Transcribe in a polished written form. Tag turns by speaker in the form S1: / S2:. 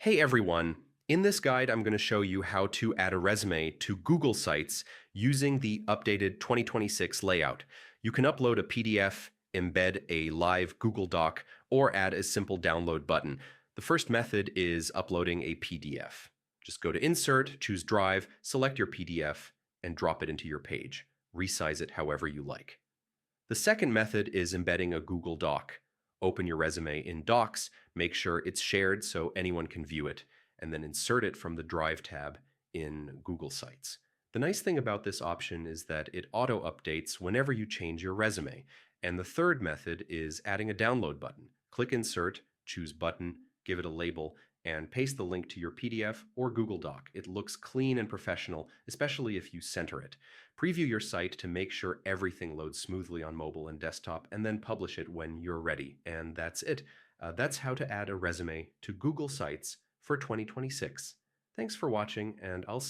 S1: Hey everyone! In this guide, I'm going to show you how to add a resume to Google Sites using the updated 2026 layout. You can upload a PDF, embed a live Google Doc, or add a simple download button. The first method is uploading a PDF. Just go to Insert, choose Drive, select your PDF, and drop it into your page. Resize it however you like. The second method is embedding a Google Doc. Open your resume in Docs, make sure it's shared so anyone can view it, and then insert it from the Drive tab in Google Sites. The nice thing about this option is that it auto-updates whenever you change your resume. And the third method is adding a download button. Click Insert, choose Button, give it a label, and paste the link to your PDF or Google Doc. It looks clean and professional, especially if you center it. Preview your site to make sure everything loads smoothly on mobile and desktop, and then publish it when you're ready. And that's it. That's how to add a resume to Google Sites for 2026. Thanks for watching, and I'll see